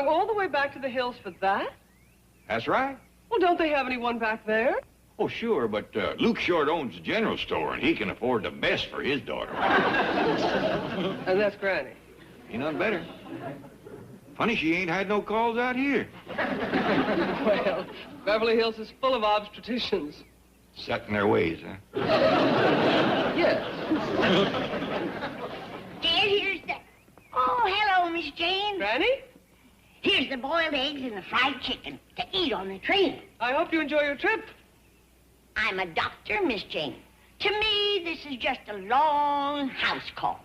going all the way back to the hills for that? That's right. Well, don't they have anyone back there? Oh, sure, but Luke Short owns the general store, and he can afford the best for his daughter. And that's Granny. Ain't none better. Funny she ain't had no calls out here. Well, Beverly Hills is full of obstetricians. Set in their ways, huh? Yes. Dad, here's the... Oh, hello, Miss Jane. Granny? Here's the boiled eggs and the fried chicken to eat on the train. I hope you enjoy your trip. I'm a doctor, Miss Jane. To me, this is just a long house call.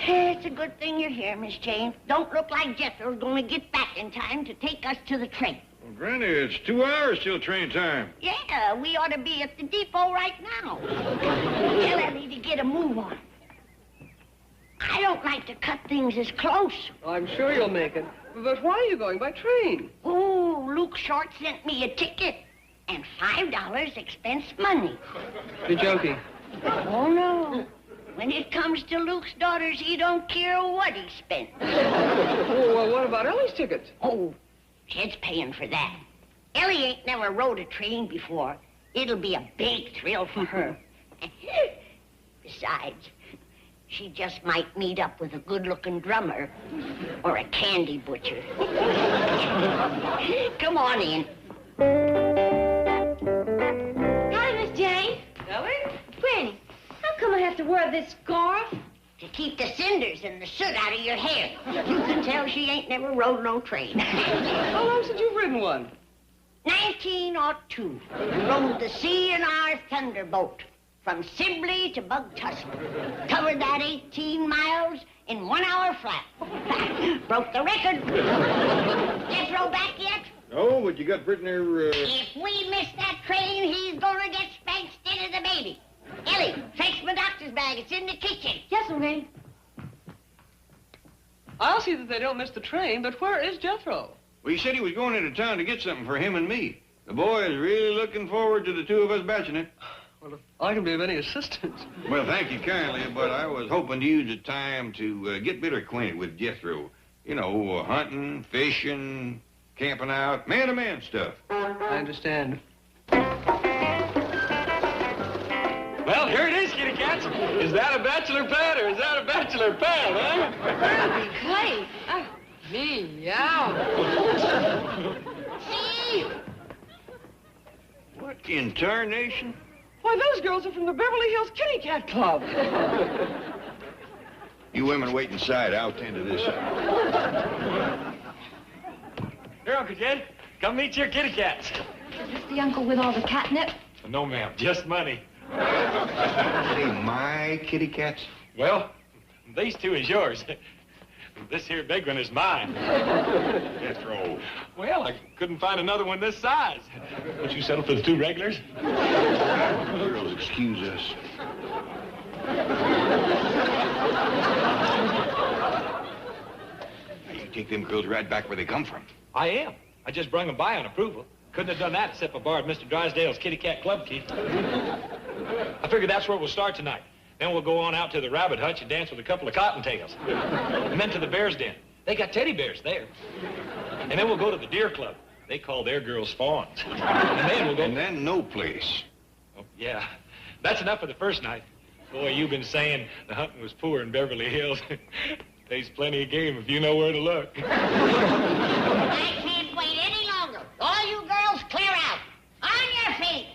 It's a good thing you're here, Miss Jane. Don't look like Jethro's going to get back in time to take us to the train. Well, Granny, it's 2 hours till train time. Yeah, we ought to be at the depot right now. Tell Ellie to get a move on. I don't like to cut things as close. I'm sure you'll make it. But why are you going by train? Oh, Luke Short sent me a ticket and $5 expense money. You're joking. Oh, no. When it comes to Luke's daughters, he don't care what he spent. Oh, well, what about Ellie's tickets? Oh, Jed's paying for that. Ellie ain't never rode a train before. It'll be a big thrill for her. Besides, she just might meet up with a good-looking drummer or a candy butcher. Come on in. Hi, Miss Jane. Ellie? Granny, how come I have to wear this scarf? To keep the cinders and the soot out of your hair. You can tell she ain't never rode no train. How long since you've ridden one? 1902. Rode the sea in our thunderboat. From Sibley to Bugtussle. Covered that 18 miles in 1 hour flat. Broke the record. Jethro back yet? No, but you got pretty near, If we miss that train, he's gonna get spanked instead of the baby. Ellie, fetch my doctor's bag. It's in the kitchen. Yes, Granny. I'll see that they don't miss the train, but where is Jethro? Well, he said he was going into town to get something for him and me. The boy is really looking forward to the two of us batching it. Well, if I can be of any assistance. Well, thank you kindly, but I was hoping to use the time to get better acquainted with Jethro. You know, hunting, fishing, camping out, man-to-man stuff. I understand. Well, here it is, kitty cats. Is that a bachelor pad or is that a bachelor pad, huh? Hey, meow. See? What in tarnation? Why, those girls are from the Beverly Hills Kitty Cat Club. You women wait inside. I'll tend to this. Here, Uncle Jed. Come meet your kitty cats. Is this the uncle with all the catnip? No, ma'am. Just money. Say, my kitty cats? Well, these two is yours. This here big one is mine. Jethro. Well, I couldn't find another one this size. Would you settle for the two regulars? Girls, excuse us. You take them girls right back where they come from. I am. I just brung them by on approval. Couldn't have done that except for borrowed Mr. Drysdale's kitty cat club key. I figured that's where we'll start tonight. Then we'll go on out to the rabbit hutch and dance with a couple of cottontails. And then to the bear's den. They got teddy bears there. And then we'll go to the deer club. They call their girls fawns. And then we'll go... And then no place. Oh, yeah. That's enough for the first night. Boy, you've been saying the hunting was poor in Beverly Hills. There's plenty of game if you know where to look. I can't wait any longer. All you girls clear out. On your feet.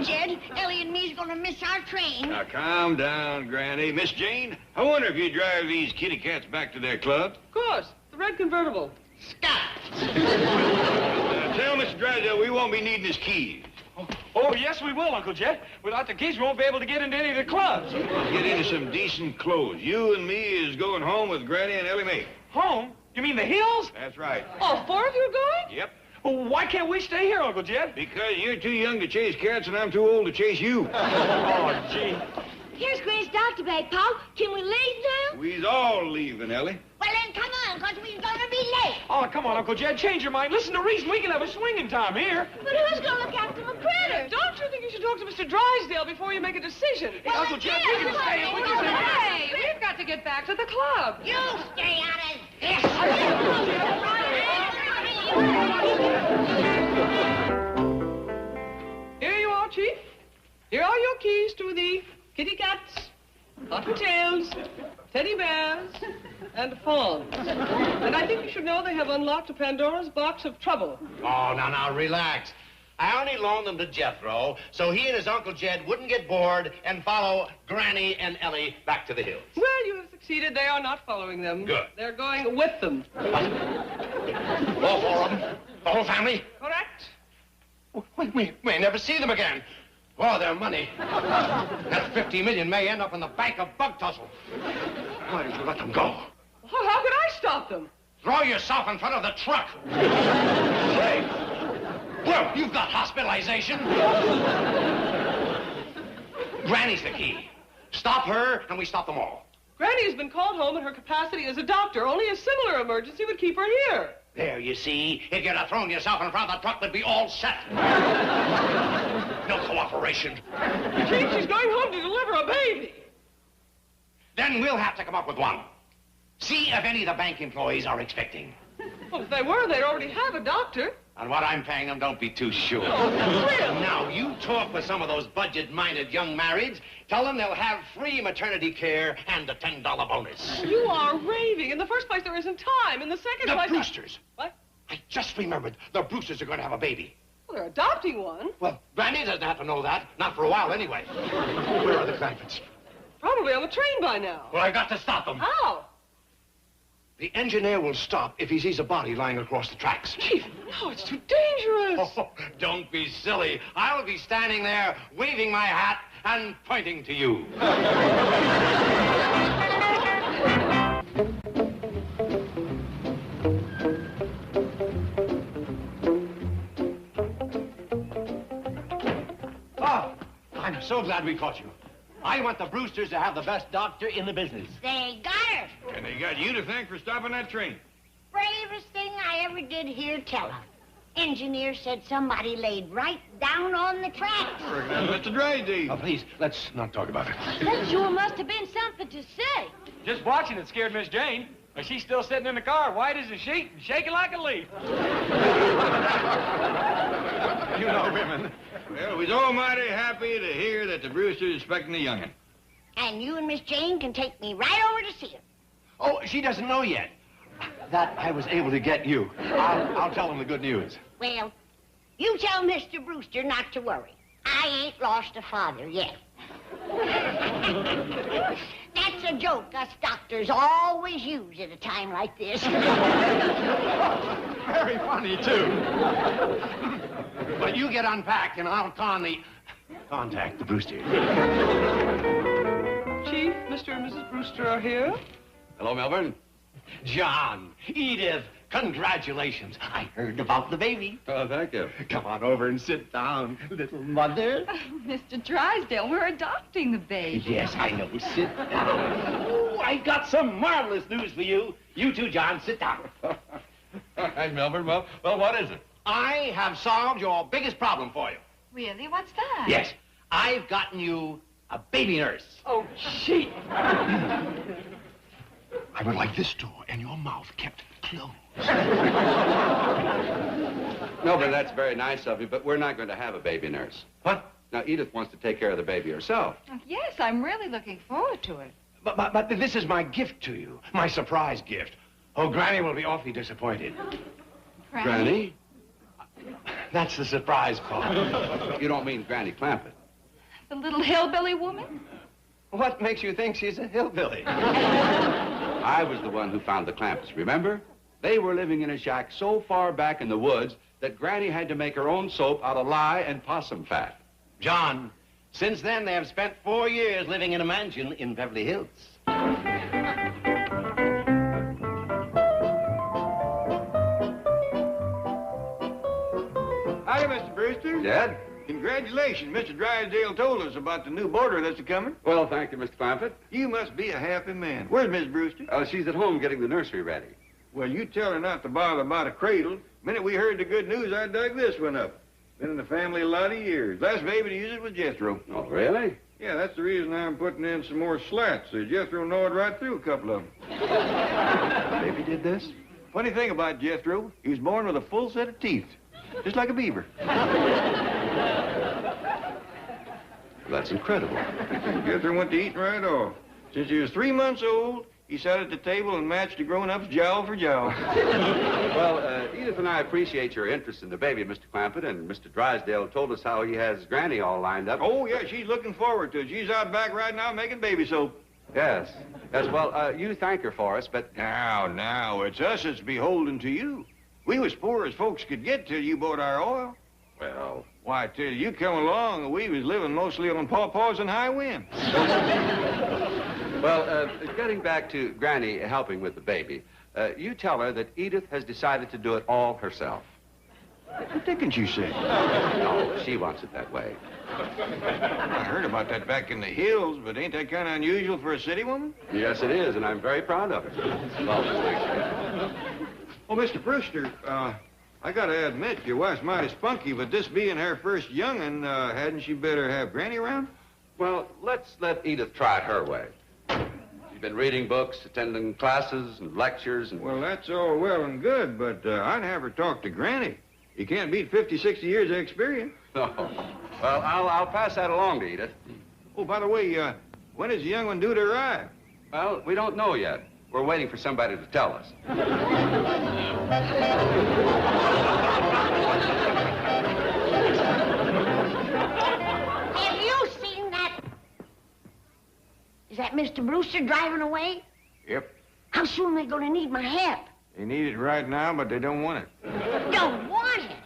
Jed, Ellie and me's gonna miss our train. Now, calm down, Granny. Miss Jane, I wonder if you drive these kitty cats back to their club? Of course, the red convertible. Stop. Tell Mr. Drysdale we won't be needing his keys. Oh, yes, we will, Uncle Jed. Without the keys, we won't be able to get into any of the clubs. Get into some decent clothes. You and me is going home with Granny and Ellie Mae. Home? You mean the hills? That's right. All four of you are going? Yep. Well, why can't we stay here, Uncle Jed? Because you're too young to chase cats and I'm too old to chase you. Oh, gee. Here's Granny's doctor bag, Paul. Can we leave now? We's all leaving, Ellie. Well, then come on, because we're gonna be late. Oh, come on, Uncle Jed. Change your mind. Listen to reason. We can have a swinging time here. But who's gonna look after my critters? Don't you think you should talk to Mr. Drysdale before you make a decision? Uncle Jed, we can stay. We can stay. Hey, get back to the club. You stay out of this. Here you are, Chief. Here are your keys to the kitty cats, cottontails, teddy bears, and fawns. And I think you should know they have unlocked a Pandora's box of trouble. Oh, now, relax. I only loaned them to Jethro so he and his Uncle Jed wouldn't get bored and follow Granny and Ellie back to the hills. Well, you have succeeded. They are not following them. Good. They're going with them. All four of them? The whole family? Correct. We may never see them again. Oh, their money. That $50 million may end up in the bank of Bug Tussle. Why did you let them go? Well, how could I stop them? Throw yourself in front of the truck. Hey. Well, you've got hospitalization. Granny's the key. Stop her, and we stop them all. Granny has been called home in her capacity as a doctor. Only a similar emergency would keep her here. There, you see. If you'd have thrown yourself in front of the truck, we'd be all set. No cooperation. Chief, she's going home to deliver a baby. Then we'll have to come up with one. See if any of the bank employees are expecting. Well, if they were, they'd already have a doctor. On what I'm paying them, don't be too sure. Really? Now, you talk with some of those budget-minded young marrieds. Tell them they'll have free maternity care and a $10 bonus. You are raving. In the first place, there isn't time. In the second place... The Brewsters. What? I just remembered. The Brewsters are going to have a baby. Well, they're adopting one. Well, Granny doesn't have to know that. Not for a while, anyway. Where are the Clampetts? Probably on the train by now. Well, I've got to stop them. How? The engineer will stop if he sees a body lying across the tracks. Chief, no, it's too dangerous. Oh, don't be silly. I'll be standing there waving my hat and pointing to you. Oh, I'm so glad we caught you. I want the Brewsters to have the best doctor in the business. They got her. And they got you to thank for stopping that train. Bravest thing I ever did hear tell of. Engineer said somebody laid right down on the tracks. I reckon that's Mr. Drysdale. Oh, please, let's not talk about it. That sure must have been something to say. Just watching it scared Miss Jane. But she's still sitting in the car, white as a sheet and shaking like a leaf. You know women. Well, we's almighty happy to hear that the Brewster's expecting a young'un. And you and Miss Jane can take me right over to see her. Oh, she doesn't know yet that I was able to get you. I'll tell them the good news. Well, you tell Mr. Brewster not to worry. I ain't lost a father yet. That's a joke us doctors always use at a time like this. Very funny, too. But you get unpacked and I'll contact the Brewster. Chief, Mr. and Mrs. Brewster are here. Hello, Melbourne. John, Edith, congratulations. I heard about the baby. Oh, thank you. Come on over and sit down, little mother. Mr. Drysdale, we're adopting the baby. Yes, I know. Sit down. Oh, I got some marvelous news for you. You too, John. Sit down. Hi, Melbourne. Well, what is it? I have solved your biggest problem for you. Really? What's that? Yes, I've gotten you a baby nurse. Oh, Chief. I would like this door and your mouth kept closed. Melbourne, that's very nice of you, but we're not going to have a baby nurse. What? Now, Edith wants to take care of the baby herself. Yes, I'm really looking forward to it. But this is my gift to you, my surprise gift. Oh, Granny will be awfully disappointed. Granny? That's the surprise part. You don't mean Granny Clampett. The little hillbilly woman? What makes you think she's a hillbilly? I was the one who found the Clampetts, remember? They were living in a shack so far back in the woods that Granny had to make her own soap out of lye and possum fat. John, since then they have spent 4 years living in a mansion in Beverly Hills. Howdy, Mr. Brewster. Dad? Congratulations. Mr. Drysdale told us about the new boarder that's a-coming. Well, thank you, Mr. Clampett. You must be a happy man. Where's Miss Brewster? She's at home getting the nursery ready. Well, you tell her not to bother about a cradle. Minute we heard the good news, I dug this one up. Been in the family a lot of years. Last baby to use it was Jethro. Oh, really? Yeah, that's the reason I'm putting in some more slats. Jethro gnawed right through a couple of them. Baby did this? Funny thing about Jethro, he was born with a full set of teeth, just like a beaver. That's incredible. Jethro went to eating right off. Since he was 3 months old, he sat at the table and matched the grown-ups jowl for jowl. Well, Edith and I appreciate your interest in the baby, Mr. Clampett, and Mr. Drysdale told us how he has Granny all lined up. Oh, yeah, she's looking forward to it. She's out back right now making baby soap. Yes. Yes, well, you thank her for us, but... Now, it's us that's beholden to you. We was poor as folks could get till you bought our oil. Well... Why, till you come along, we was living mostly on pawpaws and high wind. Well, getting back to Granny helping with the baby, you tell her that Edith has decided to do it all herself. What didn't you say? No, she wants it that way. I heard about that back in the hills, but ain't that kind of unusual for a city woman? Yes, it is, and I'm very proud of it. Well, Mr. Brewster, I gotta admit, your wife's mighty spunky, but this being her first young'un, hadn't she better have Granny around? Well, let's let Edith try it her way. She's been reading books, attending classes and lectures, and... Well, that's all well and good, but I'd have her talk to Granny. You can't beat 50, 60 years of experience. No. Well, I'll pass that along to Edith. Oh, by the way, when is the young one due to arrive? Well, we don't know yet. We're waiting for somebody to tell us. Have you seen that? Is that Mr. Brewster driving away? Yep. How soon are they going to need my help? They need it right now, but they don't want it. Don't want it?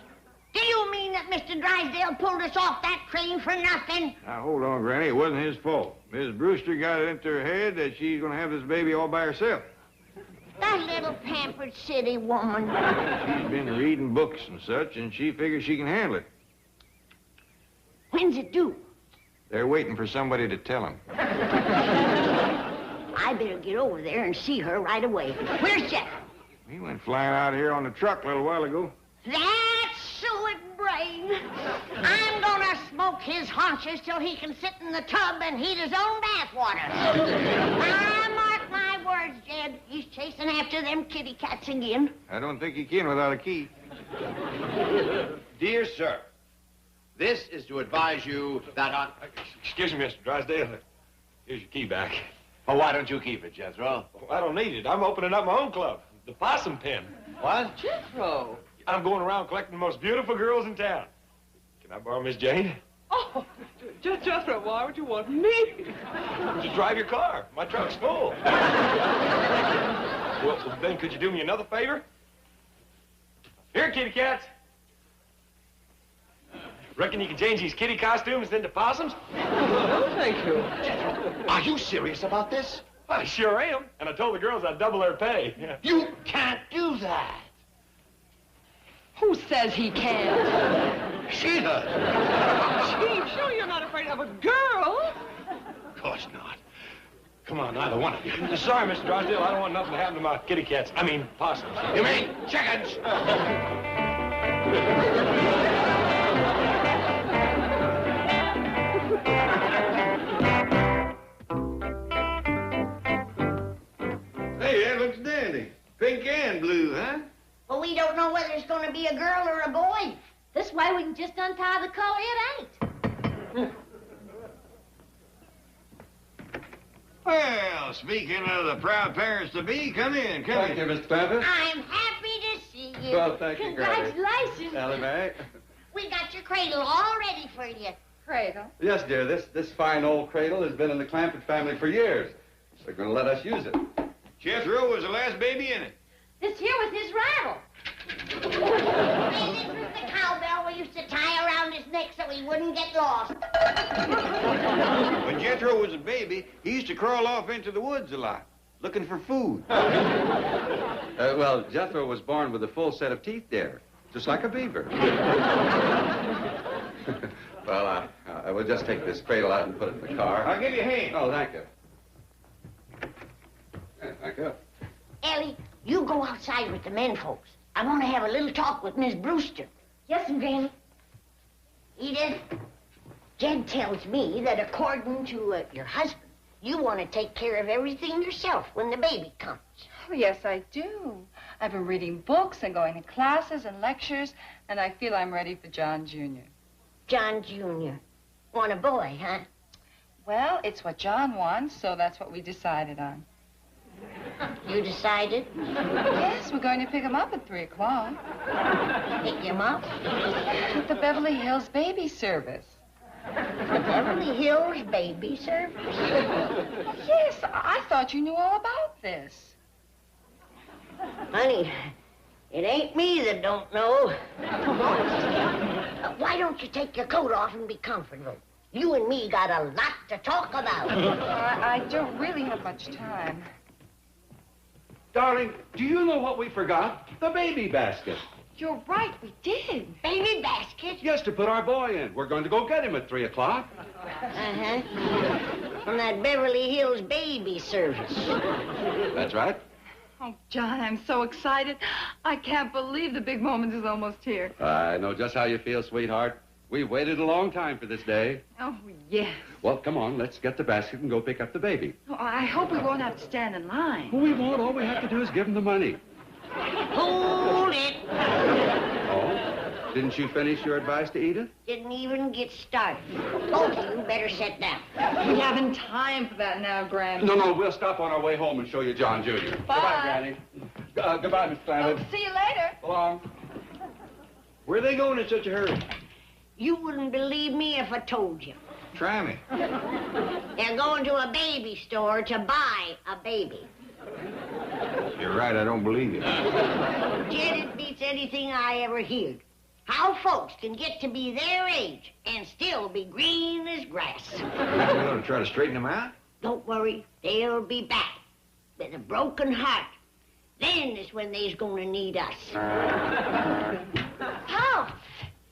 Do you mean that Mr. Drysdale pulled us off that train for nothing? Now, hold on, Granny. It wasn't his fault. Miss Brewster got it into her head that she's going to have this baby all by herself. That little pampered city woman. She's been reading books and such, and she figures she can handle it. When's it due? They're waiting for somebody to tell them. I better get over there and see her right away. Where's Jeff? He went flying out here on the truck a little while ago. That's suet brain. I'm gonna smoke his haunches till he can sit in the tub and heat his own bathwater. Mark my words, Jed. He's chasing after them kitty cats again. I don't think he can without a key. Dear sir, this is to advise you that on... Excuse me, Mr. Drysdale. Here's your key back. Oh, why don't you keep it, Jethro? I don't need it. I'm opening up my own club, the Possum Pen. What? Jethro. I'm going around collecting the most beautiful girls in town. Can I borrow Miss Jane? Oh, Jethro, why would you want me? To drive your car. My truck's full. Well, then could you do me another favor? Here, kitty cats. Reckon you can change these kitty costumes into possums? No, thank you. Are you serious about this? I sure am. And I told the girls I'd double their pay. Yeah. You can't do that. Who says he can't? She does. Chief, sure you're not afraid of a girl. Of course not. Come on, neither one of you. Sorry, Mr. Drysdale. I don't want nothing to happen to my kitty cats. I mean, possums. You mean chickens? Hey, that looks dandy. Pink and blue, huh? Well, we don't know whether it's going to be a girl or a boy. This way we can just untie the collar it ain't. Well, speaking of the proud parents-to-be, come in, come Thank in. you, Mr. Clampett. I'm happy to see you. Well, thank you, Granny. Congratulations. Ellie Mae. We got your cradle all ready for you. Cradle. Yes, dear, this fine old cradle has been in the Clampett family for years. They're going to let us use it. Jethro was the last baby in it. This here was his rattle. Hey, this is the cowbell we used to tie around his neck so he wouldn't get lost. When Jethro was a baby, he used to crawl off into the woods a lot, looking for food. Well, Jethro was born with a full set of teeth there, just like a beaver. Well, I will just take this cradle out and put it in the car. I'll give you a hand. Oh, thank you. Yeah, thank you. Ellie, you go outside with the men folks. I want to have a little talk with Miss Brewster. Yes, Granny. Edith, Jed tells me that according to your husband, you want to take care of everything yourself when the baby comes. Oh, yes, I do. I've been reading books and going to classes and lectures, and I feel I'm ready for John Jr. John Jr. Want a boy, huh? Well, it's what John wants, so that's what we decided on. You decided? Yes, we're going to pick him up at 3 o'clock. Pick him up? At the Beverly Hills baby service. The Beverly Hills baby service? Yes, I thought you knew all about this. Honey, it ain't me that don't know. Why don't you take your coat off and be comfortable? You and me got a lot to talk about. I don't really have much time. Darling, do you know what we forgot? The baby basket. You're right, we did. Baby basket? Yes, to put our boy in. We're going to go get him at 3 o'clock. Uh-huh. From that Beverly Hills baby service. That's right. Oh, John, I'm so excited. I can't believe the big moment is almost here. I know just how you feel, sweetheart. We've waited a long time for this day. Oh, yes. Well, come on, let's get the basket and go pick up the baby. Oh, I hope we won't have to stand in line. Well, we won't. All we have to do is give him the money. Hold it. Oh? Didn't you finish your advice to Edith? Didn't even get started. Both of you better sit down. We haven't time for that now, Granny. No, we'll stop on our way home and show you John Jr. Goodbye, Granny. Goodbye, Miss Clampetts. Oh, see you later. So long. Where are they going in such a hurry? You wouldn't believe me if I told you. Try me. They're going to a baby store to buy a baby. You're right, I don't believe you. Jed, it beats anything I ever heard. How folks can get to be their age and still be green as grass. You're going to try to straighten them out? Don't worry, they'll be back with a broken heart. Then is when they's gonna need us. Paul,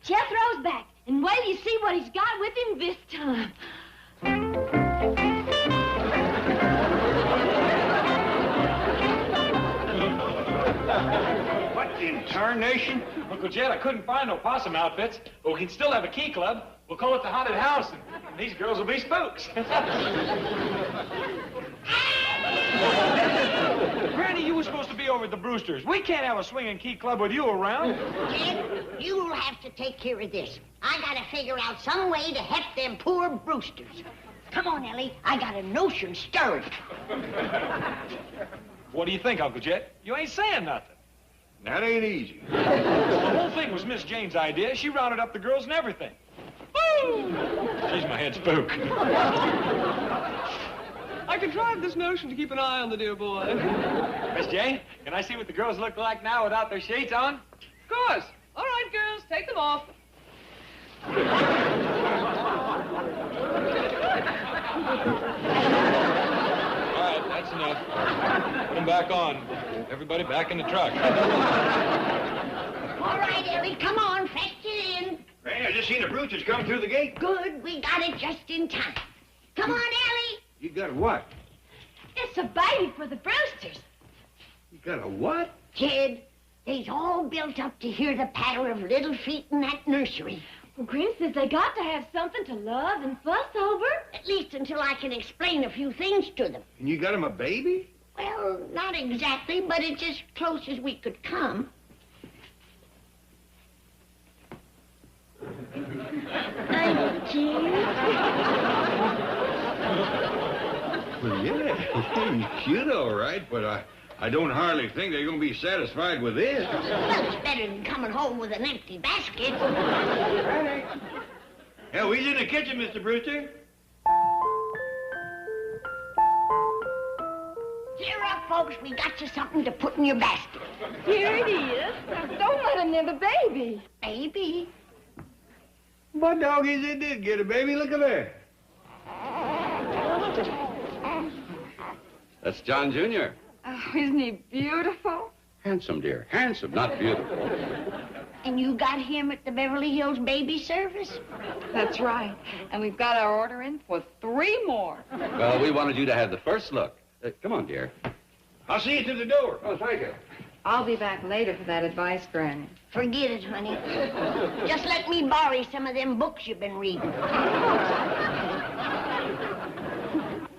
Jethro's back, and wait till you see what he's got with him this time. What in tarnation? Uncle Jed, I couldn't find no possum outfits, but we can still have a key club. We'll call it the Haunted House, and these girls will be spooks. Granny, you were supposed to be over at the Brewsters. We can't have a swinging key club with you around. Jed, you'll have to take care of this. I gotta figure out some way to help them poor Brewsters. Come on, Ellie. I got a notion stirring. What do you think, Uncle Jed? You ain't saying nothing. That ain't easy. The whole thing was Miss Jane's idea. She rounded up the girls and everything. Woo! She's my head spook. I contrived this notion to keep an eye on the dear boy. Miss Jane, can I see what the girls look like now without their shades on? Of course. All right, girls, take them off. All right, that's enough. Put them back on. Everybody back in the truck. All right, Ellie, come on, fetch it in. Granny, I just seen the Brewsters come through the gate. Good, we got it just in time. Come on, Ellie. You got a what? It's a baby for the Brewsters. You got a what? Jed, they's all built up to hear the patter of little feet in that nursery. Well, Granny says they got to have something to love and fuss over. At least until I can explain a few things to them. And you got him a baby? Well, not exactly, but it's as close as we could come. I'm Jed. Well, yeah, he's cute, all right, but I don't hardly think they're going to be satisfied with this. Well, it's better than coming home with an empty basket. Yeah, we's in the kitchen, Mr. Brewster. Cheer up, folks. We got you something to put in your basket. Here it is. Don't let him near the baby. Baby. What dog is it did get a baby? Look at that. That's John Jr. Oh, isn't he beautiful? Handsome, dear. Handsome, not beautiful. And you got him at the Beverly Hills baby service? That's right. And we've got our order in for 3 more. Well, we wanted you to have the first look. Come on, dear. I'll see you through the door. Oh, thank you. I'll be back later for that advice, Granny. Forget it, honey. Just let me borrow some of them books you've been reading.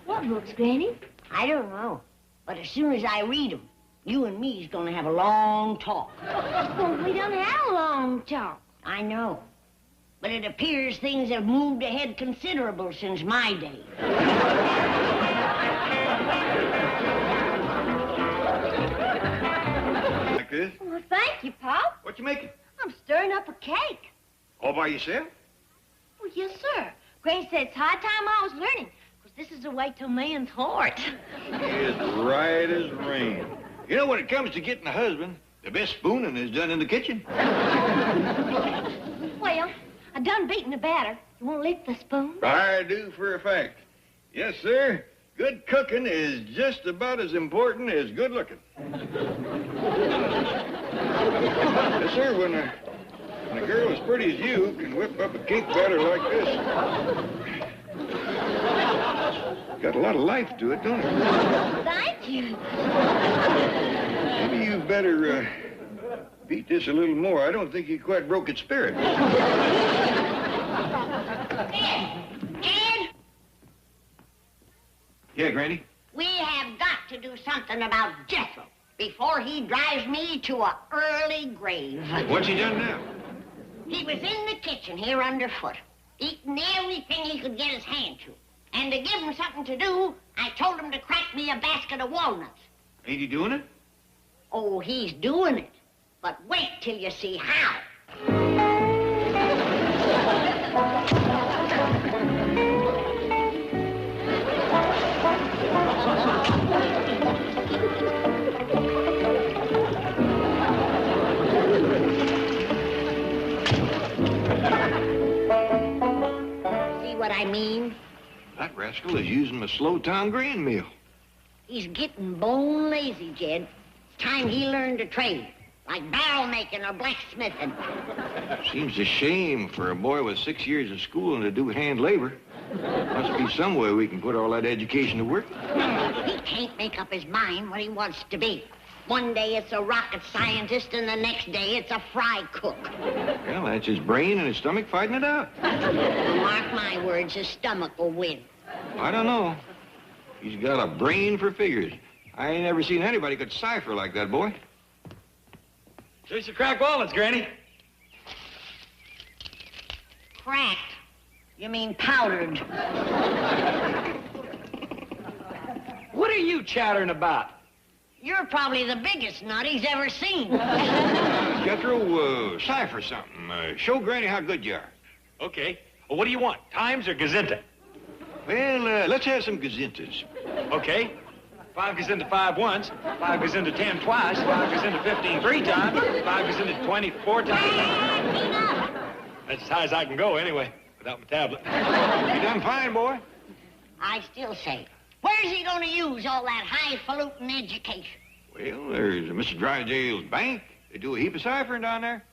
What books, Granny? I don't know. But as soon as I read them, you and me's gonna have a long talk. Well, we don't have a long talk. I know. But it appears things have moved ahead considerable since my day. Like this? Well, thank you, Pop. What you making? I'm stirring up a cake. All by yourself? Well, yes, sir. Granny said it's high time I was learning, because this is the way to a man's heart. It's right as rain. You know, when it comes to getting a husband, the best spooning is done in the kitchen. Well, I done beating the batter. You want to lick the spoon? I do for a fact. Yes, sir. Good cooking is just about as important as good looking. Yes, sir. When a girl as pretty as you can whip up a cake batter like this, got a lot of life to it, don't it? Thank you. Maybe you better beat this a little more. I don't think you quite broke its spirit. Ed, Yeah, Granny? we have got to do something about Jethro before he drives me to an early grave. What's he done now? He was in the kitchen here underfoot, eating everything he could get his hand to. And to give him something to do, I told him to crack me a basket of walnuts. Ain't he doing it? Oh, he's doing it. But wait till you see how. See what I mean? That rascal is using my slow-town grain mill. He's getting bone lazy, Jed. It's time he learned a trade, like barrel making or blacksmithing. Seems a shame for a boy with 6 years of schooling to do hand labor. Must be some way we can put all that education to work. He can't make up his mind what he wants to be. One day it's a rocket scientist, and the next day it's a fry cook. Well, that's his brain and his stomach fighting it out. Mark my words, his stomach will win. I don't know. He's got a brain for figures. I ain't ever seen anybody could cipher like that boy. Here's your cracked walnuts, Granny. Cracked? You mean powdered. What are you chattering about? You're probably the biggest nut he's ever seen. Jethro, cipher something. Show Granny how good you are. Okay. Well, what do you want? Times or gazinta? Well, let's have some gazintas. Okay. 5 goes into 5 once, 5 goes into 10 twice, 5 goes into 15 3 times, 5 goes into 20 4 times. That's as high as I can go anyway, without my tablet. You done fine, boy. I still say, where's he going to use all that highfalutin education? Well, there's Mr. Drysdale's bank. They do a heap of ciphering down there.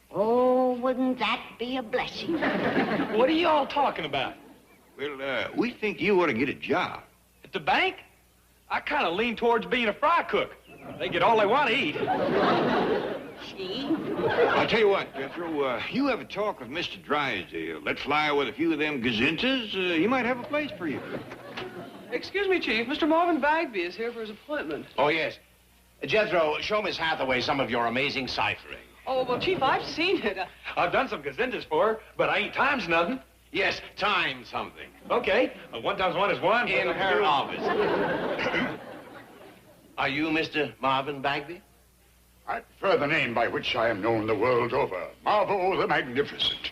Oh, wouldn't that be a blessing? What are you all talking about? Well, we think you ought to get a job. At the bank? I kind of lean towards being a fry cook. They get all they want to eat. See? I'll tell you what, Jethro, you have a talk with Mr. Drysdale. Let fly with a few of them gazintas. He might have a place for you. Excuse me, Chief. Mr. Marvin Bagby is here for his appointment. Oh, yes. Jethro, show Miss Hathaway some of your amazing ciphering. Oh, well, Chief, I've seen it. I've done some gazintas for her, but I ain't times nothing. Yes, time something. Okay. 1 times 1 is 1. In her office. Are you Mr. Marvin Bagby? I prefer the name by which I am known the world over. Marvel the Magnificent.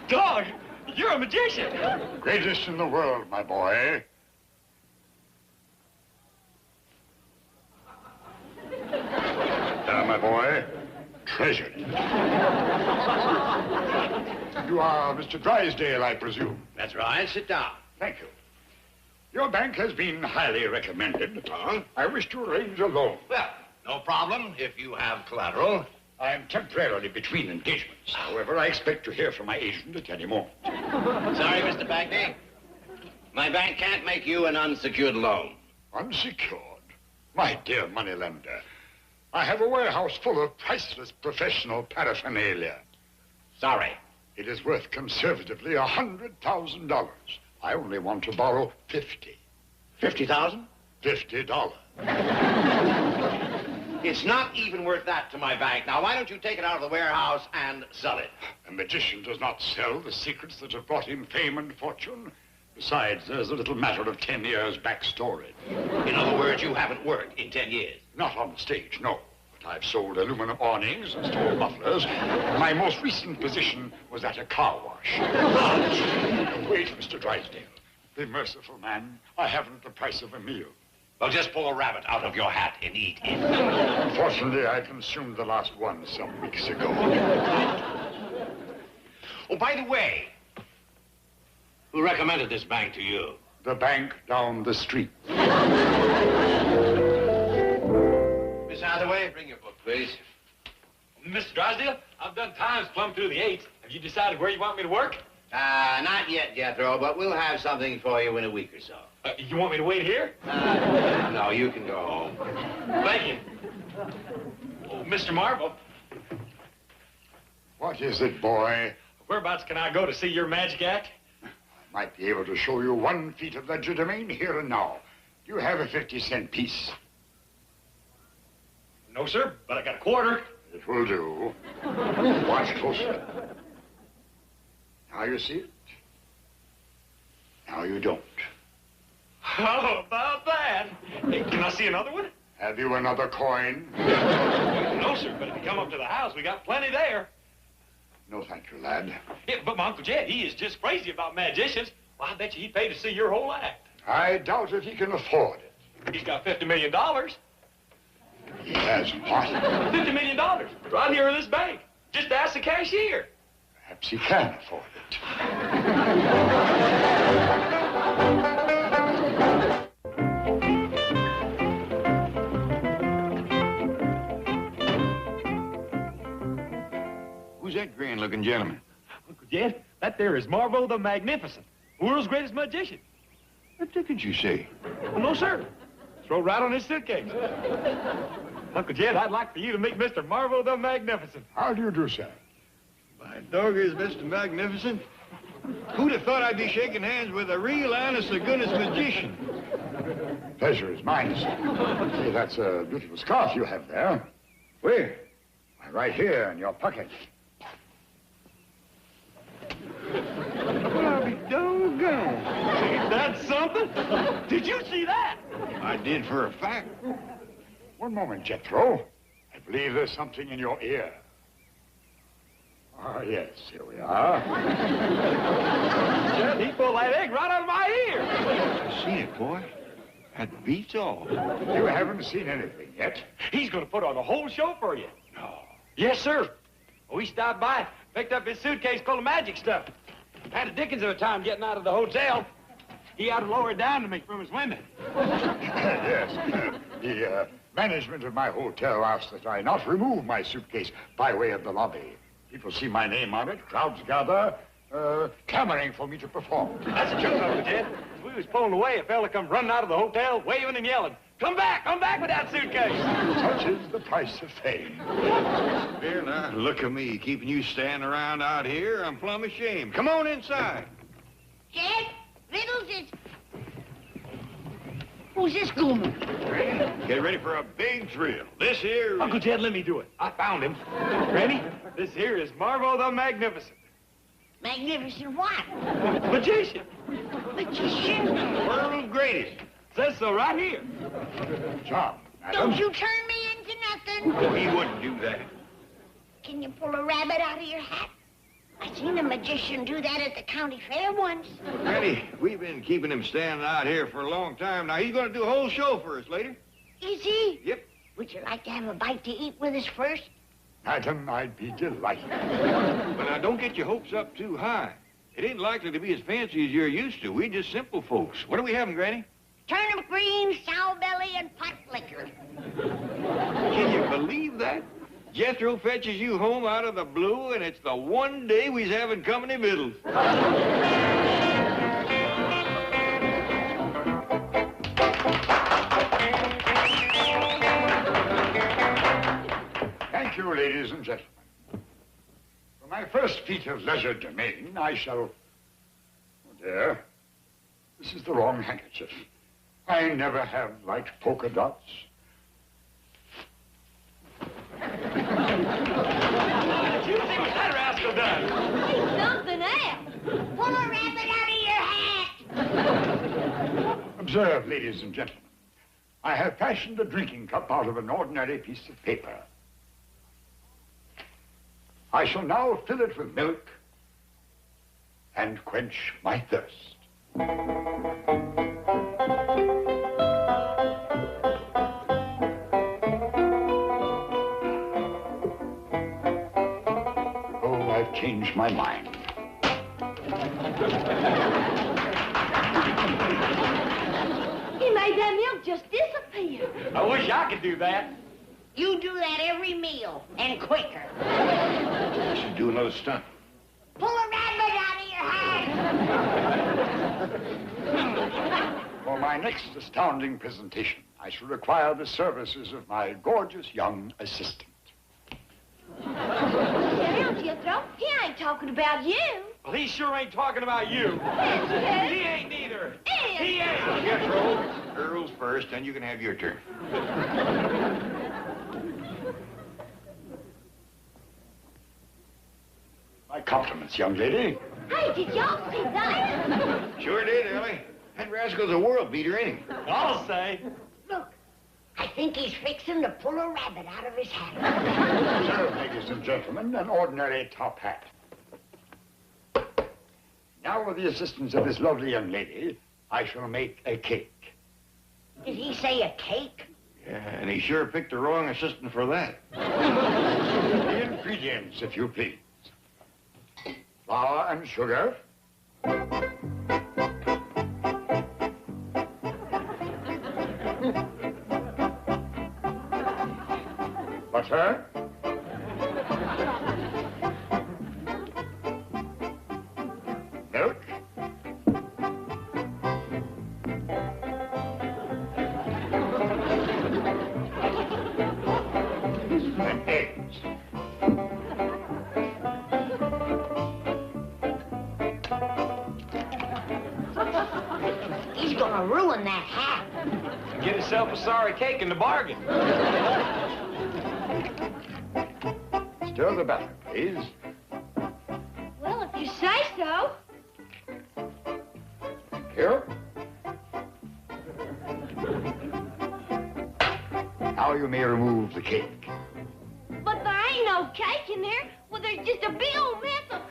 Dog, you're a magician. Greatest in the world, my boy. My boy, treasure. You are Mr. Drysdale, I presume. That's right. Sit down. Thank you. Your bank has been highly recommended. I wish to arrange a loan. Well, no problem if you have collateral. I am temporarily between engagements. However, I expect to hear from my agent at any moment. Sorry, Mr. Bagby. My bank can't make you an unsecured loan. Unsecured? My dear moneylender, I have a warehouse full of priceless professional paraphernalia. Sorry. It is worth conservatively $100,000. I only want to borrow 50. 50,000? $50. It's not even worth that to my bank. Now, why don't you take it out of the warehouse and sell it? A magician does not sell the secrets that have brought him fame and fortune. Besides, there's a little matter of 10 years backstory. In other words, you haven't worked in 10 years. Not on the stage, no. But I've sold aluminum awnings and stole mufflers. My most recent position was at a car wash. Wait, Mr. Drysdale. Be merciful, man. I haven't the price of a meal. Well, just pull a rabbit out of your hat and eat it. Fortunately, I consumed the last one some weeks ago. Oh, by the way, who recommended this bank to you? The bank down the street. Miss Hathaway, bring your book, please. Mr. Drysdale, I've done times plumb through the 8s. Have you decided where you want me to work? Not yet, Jethro, but we'll have something for you in a week or so. You want me to wait here? No, you can go home. Thank you. Oh, Mr. Marvel, What is it, boy? whereabouts can I go to see your magic act? I might be able to show you 1 feat of legerdemain here and now. Do you have a 50-cent piece? No, sir, but I got a quarter. It will do. Watch closely. Now you see it. Now you don't. How about that? Hey, can I see another one? Have you another coin? No, sir, but if you come up to the house, we got plenty there. No, thank you, lad. Yeah, but my Uncle Jed, he is just crazy about magicians. Well, I bet you he'd pay to see your whole act. I doubt if he can afford it. He's got $50 million. He has what? $50 million, right here in this bank. Just ask the cashier. Perhaps he can afford it. Who's that grand-looking gentleman? Uncle Jed, that there is Marvo the Magnificent, world's greatest magician. What did you say? Well, no, sir. Throw right on his suitcase. Uncle Jed, I'd like for you to meet Mr. Marvo the Magnificent. How do you do, sir? My dog is Mr. Magnificent. Who'd have thought I'd be shaking hands with a real honest-to-goodness magician? Pleasure is mine, sir. Say, that's a beautiful scarf you have there. Where? Why, right here in your pocket. Well, I'll be doggone. Ain't that something? Did you see that? I did for a fact. One moment, Jethro. I believe there's something in your ear. Ah, yes, here we are. Jed, he pulled that egg right out of my ear. I seen it, boy. That beats all. You haven't seen anything yet. He's going to put on a whole show for you. No. Yes, sir. We stopped by, picked up his suitcase full of magic stuff. Had a dickens of a time getting out of the hotel. He had to lower it down to me from his window. Yes. The management of my hotel asked that I not remove my suitcase by way of the lobby. People see my name on it, crowds gather, clamoring for me to perform. That's the truth, Uncle Jed. As we was pulling away, a fella come running out of the hotel, waving and yelling, come back with that suitcase. Such is the price of fame. Here now, look at me, keeping you standing around out here. I'm plumb ashamed. Come on inside. Jed, Riddles is... Who's this goomer? Get ready for a big thrill. This here... Uncle Jed, let me do it. I found him. Ready? This here is Marvo the Magnificent. Magnificent what? Magician. Magician? World's greatest. Says so right here. Job, madam. Don't you turn me into nothing. Oh, he wouldn't do that. Can you pull a rabbit out of your hat? I seen a magician do that at the county fair once. Granny, we've been keeping him standing out here for a long time. Now, he's going to do a whole show for us later. Is he? Yep. Would you like to have a bite to eat with us first? Madam, I'd be delighted. But now, don't get your hopes up too high. It ain't likely to be as fancy as you're used to. We just simple folks. What are we having, Granny? Turnip greens, sow belly, and pot liquor. Can you believe that? Jethro fetches you home out of the blue, and it's the one day we's having company victuals. and gentlemen, for my first feat of legerdemain, I shall... Oh, dear. This is the wrong handkerchief. I never have liked polka dots. What you think that rascal done? He's something else. Pull a rabbit out of your hat. Observe, ladies and gentlemen. I have fashioned a drinking cup out of an ordinary piece of paper. I shall now fill it with milk and quench my thirst. Oh, I've changed my mind. He made that milk just disappear. I wish I could do that. You do that every meal, and quicker. I should do another stunt. Pull a rabbit out of your hat. For my next astounding presentation, I shall require the services of my gorgeous young assistant. Hell, Jethro, he ain't talking about you. Well, he sure ain't talking about you. Yes, He ain't neither. Yes. He ain't. Jethro, girls first, then you can have your turn. My compliments, young lady. Hey, did y'all see that? Sure did, Ellie. That rascal's a world beater, ain't he? I'll say. Look, I think he's fixing to pull a rabbit out of his hat. Observe, ladies and gentlemen, an ordinary top hat. Now, with the assistance of this lovely young lady, I shall make a cake. Did he say a cake? Yeah, and he sure picked the wrong assistant for that. The ingredients, if you please. Flour and sugar. Butter. Milk. And eggs. He's gonna ruin that hat. Get himself a sorry cake in the bargain. Stir the batter, please. Well, if you say so. Here. Now you may remove the cake. But there ain't no cake in there. Well, there's just a big old mess of...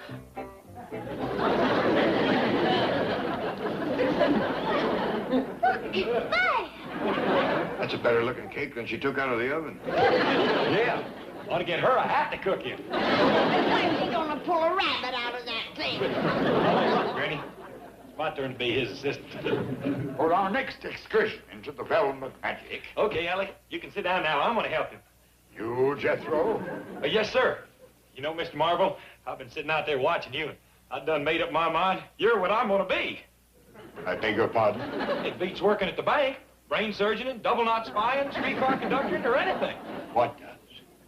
Look, it's bad. That's a better looking cake than she took out of the oven. Yeah. Ought to get her a hat to cook in. When's he gonna pull a rabbit out of that thing? Granny, it's my turn to be his assistant. For our next excursion into the realm of magic, Okay, Ellie, you can sit down now. I'm going to help him. you, Jethro, Yes, sir. You know, Mr. Marvel, I've been sitting out there watching you, and I've done made up my mind. You're what I'm going to be. I beg your pardon. It beats working at the bank, brain surgeon, double knot spying, streetcar conducting, or anything. What does?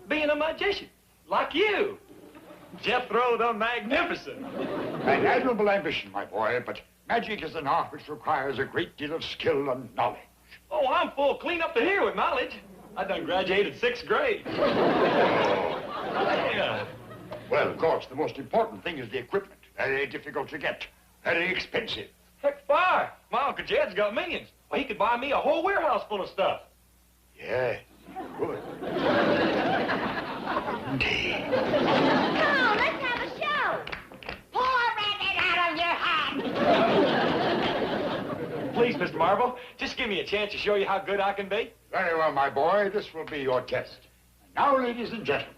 Being a magician, like you. Jethro the Magnificent. An admirable ambition, my boy, but magic is an art which requires a great deal of skill and knowledge. Oh, I'm full clean up to here with knowledge. I done graduated 6th grade. Yeah. Well, of course, the most important thing is the equipment. Very difficult to get. Very expensive. Heck, fire. My Uncle Jed's got millions. Well, he could buy me a whole warehouse full of stuff. Yes, good. Indeed. Come on, let's have a show. Pull a rabbit out of your hat. Please, Mr. Marvel, just give me a chance to show you how good I can be. Very well, my boy. This will be your test. And now, ladies and gentlemen,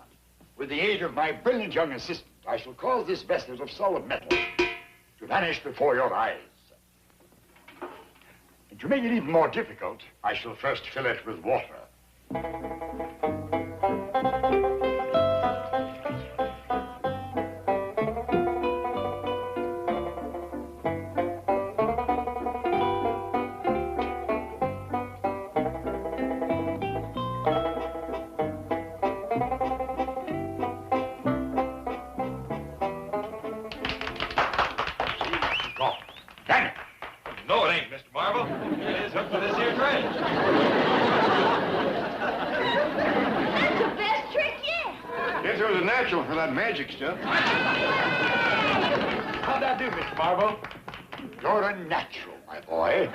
with the aid of my brilliant young assistant, I shall cause this vessel of solid metal to vanish before your eyes. And to make it even more difficult, I shall first fill it with water. for this here trick. That's the best trick yet. Jethro's a natural for that magic stuff. How'd that do, Mr. Marble? You're a natural, my boy.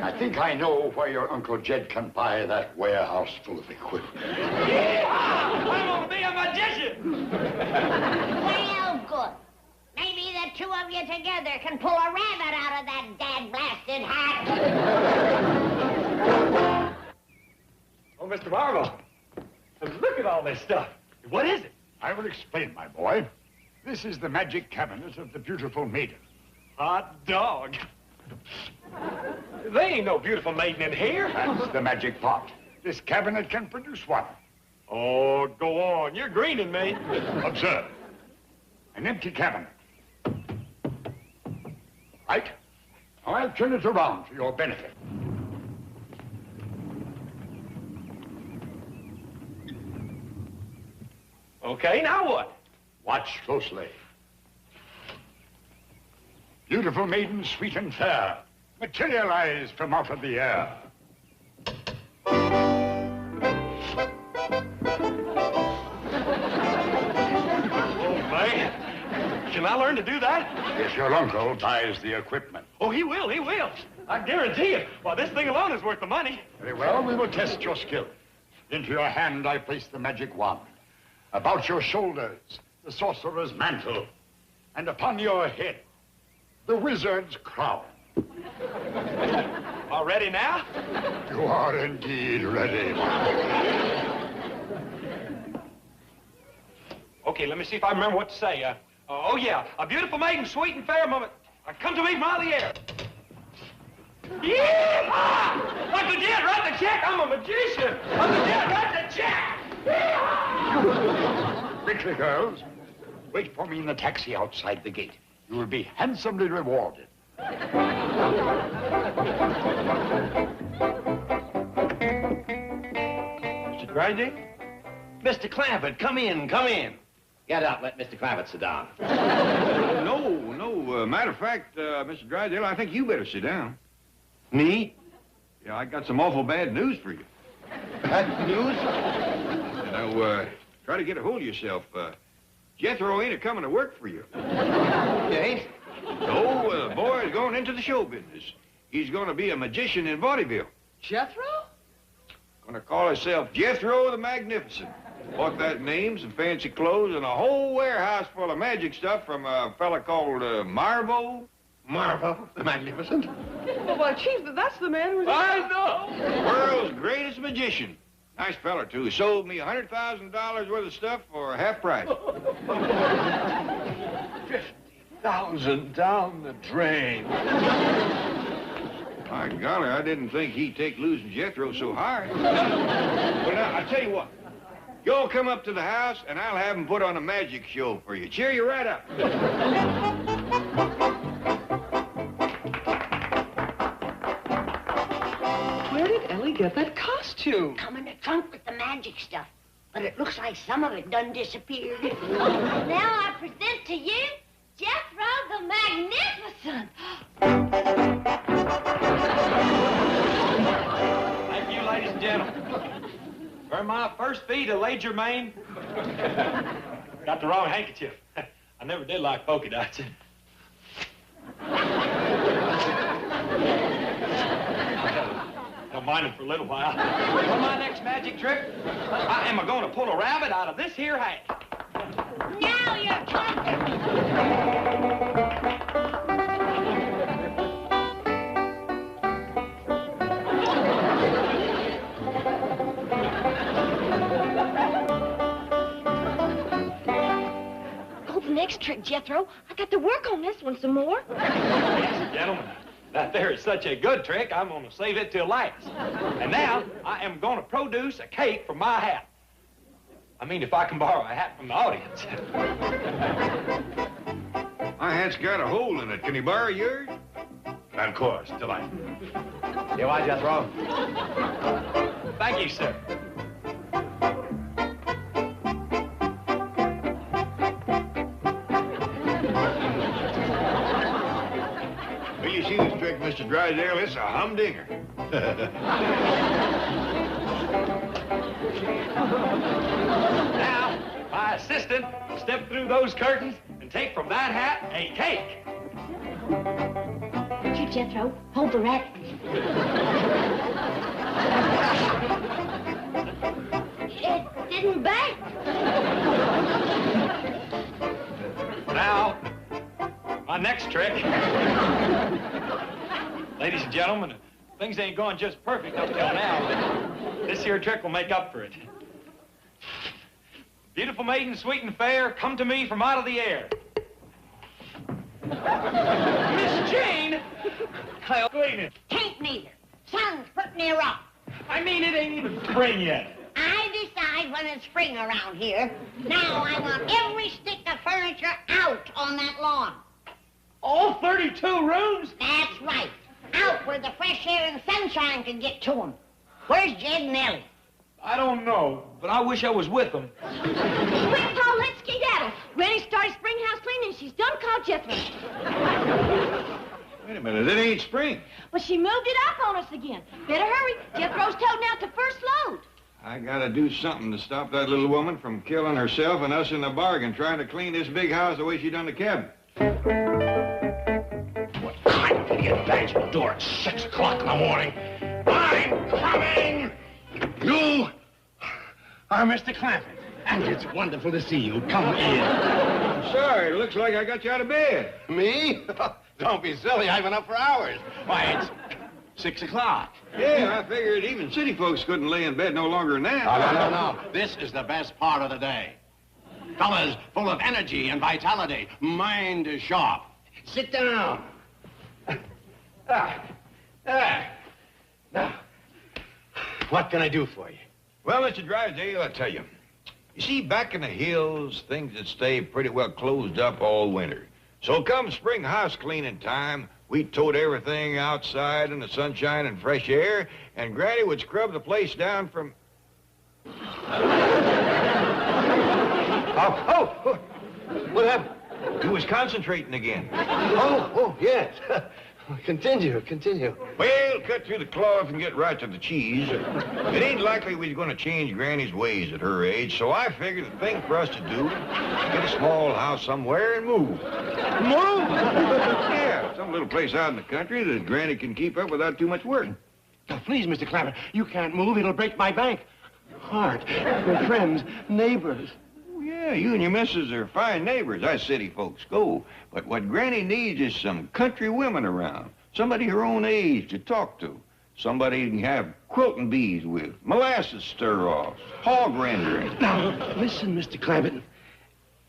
I think I know where your Uncle Jed can buy that warehouse full of equipment. I'm gonna be a magician! Well, good. Maybe the two of you together can pull a rabbit out of that dad-blasted hat. Oh, Mr. Marble, look at all this stuff. What is it? I will explain, my boy. This is the magic cabinet of the beautiful maiden. Hot dog. There ain't no beautiful maiden in here. That's the magic pot. This cabinet can produce one. Oh, go on. You're greening me. Observe. An empty cabinet. Right? Now I'll turn it around for your benefit. Okay, now what? Watch closely. Beautiful maiden, sweet and fair, materialize from out of the air. Man, can I learn to do that? If your uncle buys the equipment. Oh, he will, he will. I guarantee you. Well, this thing alone is worth the money. Very well, we will test your skill. Into your hand I place the magic wand. About your shoulders, the sorcerer's mantle. And upon your head, the wizard's crown. All ready now? You are indeed ready. Okay, let me see if I remember what to say. Oh, yeah. A beautiful maiden, sweet and fair moment. Come to me from out of the air. Yeah! Uncle Jed, write the check. I'm a magician. Uncle Jed, write the check. Quickly, girls. Wait for me in the taxi outside the gate. You will be handsomely rewarded. Mr. Drysdale? Mr. Clampett, come in, come in. Get up, let Mr. Clampett sit down. No. Matter of fact, Mr. Drysdale, I think you better sit down. Me? Yeah, I got some awful bad news for you. Bad news? Now, try to get a hold of yourself. Jethro ain't a-coming to work for you. You ain't? No, the boy is going into the show business. He's going to be a magician in vaudeville. Jethro? Going to call himself Jethro the Magnificent. Bought that name, some fancy clothes, and a whole warehouse full of magic stuff from a fella called Marvo. Marvo, the Magnificent? Oh, why, Chief, that's the man who's... I know. World's greatest magician. Nice fella, too. He sold me $100,000 worth of stuff for half price. 50,000 down the drain. My golly, I didn't think he'd take losing Jethro so hard. Well, now, I'll tell you what. You all come up to the house, and I'll have him put on a magic show for you. Cheer you right up. Where did Ellie get that costume? Come in the trunk with the magic stuff. But it looks like some of it done disappeared. Now I present to you Jethro the Magnificent. Thank you, ladies and gentlemen. For my first fee to Lager Maine. Got the wrong handkerchief. I never did like polka dots. Don't mind them for a little while. For my next magic trick, I am going to pull a rabbit out of this here hat. Now you're talking. Next trick, Jethro. I got to work on this one some more. Ladies and gentlemen, that there is such a good trick, I'm going to save it till last. And now, I am going to produce a cake from my hat. I mean, if I can borrow a hat from the audience. My hat's got a hole in it. Can you borrow yours? Of course, delight. Here, why, Jethro? Thank you, sir. Well, you see this trick, Mr. Drysdale? It's a humdinger. Now, my assistant will step through those curtains and take from that hat a cake. Would you, Jethro? Hold the rat. It didn't bake. Now, my next trick. Ladies and gentlemen, things ain't going just perfect up till now, but this here trick will make up for it. Beautiful maiden, sweet and fair, come to me from out of the air. Miss Jane! I'll clean it. Tain't neither. Sun's putting me rock. I mean, it ain't even spring yet. I decide when it's spring around here. Now I want every stick of furniture out on that lawn. All 32 rooms? That's right. Out where the fresh air and sunshine can get to them. Where's Jed and Ellie? I don't know, but I wish I was with them. Quick, Paul, let's skedaddle. Granny started spring house cleaning. She's done called Jethro. Wait a minute, it ain't spring. Well, she moved it up on us again. Better hurry. Jethro's toting out the first load. I gotta do something to stop that little woman from killing herself and us in the bargain, trying to clean this big house the way she done the cabin. What time did he get bangs on the door at 6 o'clock in the morning? I'm coming! You are Mr. Clampett, and it's wonderful to see you. Come in. I'm sorry, it looks like I got you out of bed. Me? Don't be silly. I've been up for hours. Why, it's 6 o'clock. Yeah, I figured even city folks couldn't lay in bed no longer than that. No. This is the best part of the day. Fellas full of energy and vitality. Mind is sharp. Sit down. Now, what can I do for you? Well, Mr. Drysdale, I'll tell you. You see, back in the hills, things would stay pretty well closed up all winter. So come spring house cleaning time, we tote everything outside in the sunshine and fresh air, and Granny would scrub the place down from... Oh, what happened? He was concentrating again. Oh, yes. Continue. Well, cut through the cloth and get right to the cheese. It ain't likely we're going to change Granny's ways at her age, so I figured the thing for us to do is get a small house somewhere and move. Move? Yeah, some little place out in the country that Granny can keep up without too much work. Now, please, Mr. Clampett, you can't move. It'll break my bank. Heart, your friends, neighbors. Yeah, you and your missus are fine neighbors. Us city folks go. But what Granny needs is some country women around. Somebody her own age to talk to. Somebody you can have quilting bees with, molasses stir-offs, hog rendering. Now, listen, Mr. Clampett.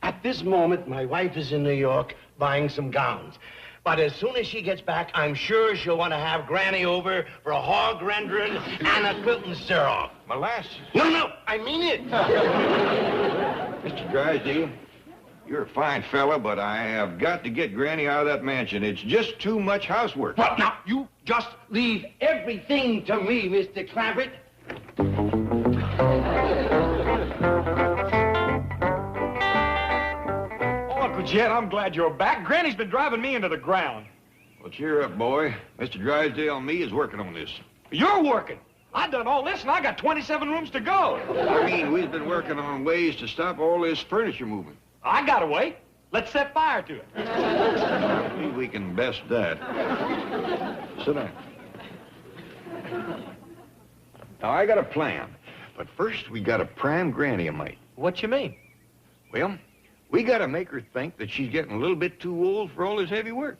At this moment, my wife is in New York buying some gowns. But as soon as she gets back, I'm sure she'll want to have Granny over for a hog rendering and a quilting stir-off. Molasses? No, I mean it. Mr. Drysdale, you're a fine fella, but I have got to get Granny out of that mansion. It's just too much housework. Well, now, you just leave everything to me, Mr. Clampett. Uncle Jed, I'm glad you're back. Granny's been driving me into the ground. Well, cheer up, boy. Mr. Drysdale and me is working on this. You're working. I done all this, and I got 27 rooms to go. I mean, we've been working on ways to stop all this furniture moving. I got a way. Let's set fire to it. Maybe we can best that. Sit down. Now, I got a plan. But first, we got to prime Granny a mite. What you mean? Well, we got to make her think that she's getting a little bit too old for all this heavy work.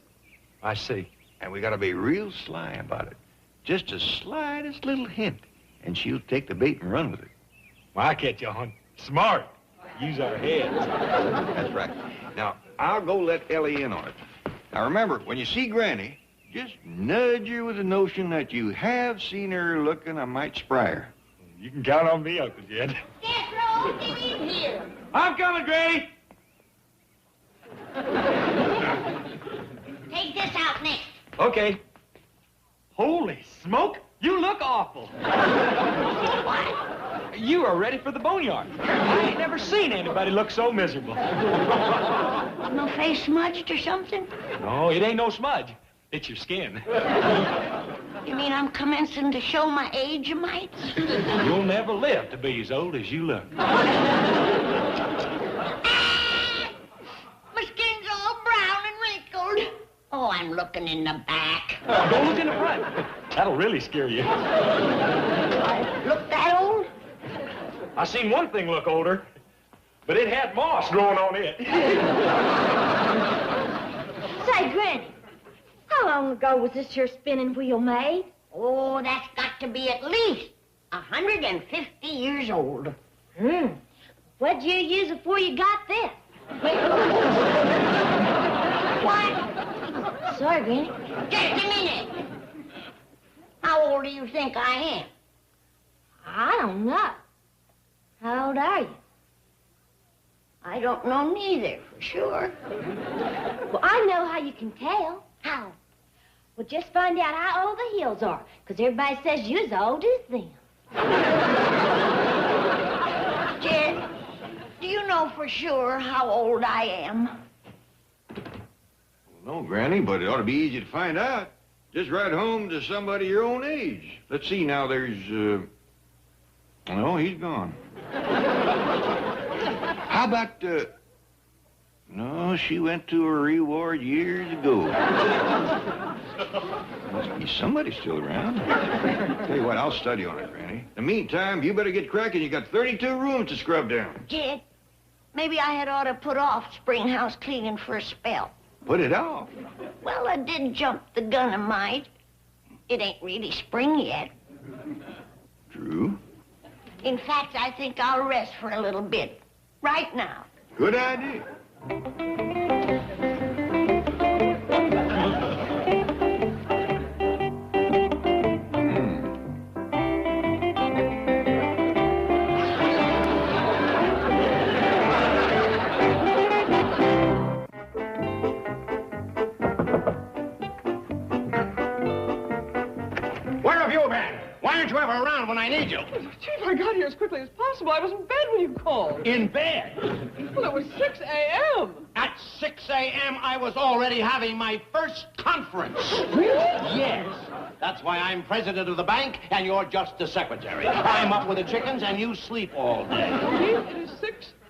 I see. And we got to be real sly about it. Just the slightest little hint, and she'll take the bait and run with it. Well, I catch you on. Smart. Use our heads. That's right. Now, I'll go let Ellie in on it. Now, remember, when you see Granny, just nudge her with the notion that you have seen her looking a mite spryer. You can count on me, Uncle Jed. Jethro, get in here. I'm coming, Granny. Take this out next. Okay. Holy smoke, you look awful. What? You are ready for the boneyard. I ain't never seen anybody look so miserable. No face smudged or something? No, it ain't no smudge. It's your skin. You mean I'm commencing to show my age, you might? You'll never live to be as old as you look. My skin's all brown and wrinkled. Oh, I'm looking in the back. Don't look in the front. That'll really scare you. Look that old? I seen one thing look older, but it had moss growing on it. Say, Granny, how long ago was this here spinning wheel made? Oh, that's got to be at least 150 years old. What'd you use before you got this? What? Sorry, Granny. Just a minute. How old do you think I am? I don't know. How old are you? I don't know neither, for sure. Well, I know how you can tell. How? Well, just find out how old the Hills are, because everybody says you're as old as them. Jed, do you know for sure how old I am? No, Granny, but it ought to be easy to find out. Just ride home to somebody your own age. Let's see now, there's, no, he's gone. How about, no, she went to her reward years ago. Must be somebody still around. Tell you what, I'll study on it, Granny. In the meantime, you better get cracking. You got 32 rooms to scrub down. Jed, maybe I had ought to put off spring house cleaning for a spell. Put it off. Well, I did jump the gun a mite. It ain't really spring yet. True. In fact, I think I'll rest for a little bit. Right now. Good idea. Where have you been? Why aren't you ever around when I need you? Chief, I got here as quickly as possible. I was in bed when you called. In bed? Well, it was 6 a.m. At 6 a.m., I was already having my first conference. Really? Yes. That's why I'm president of the bank, and you're just the secretary. I'm up with the chickens, and you sleep all day. Chief, it is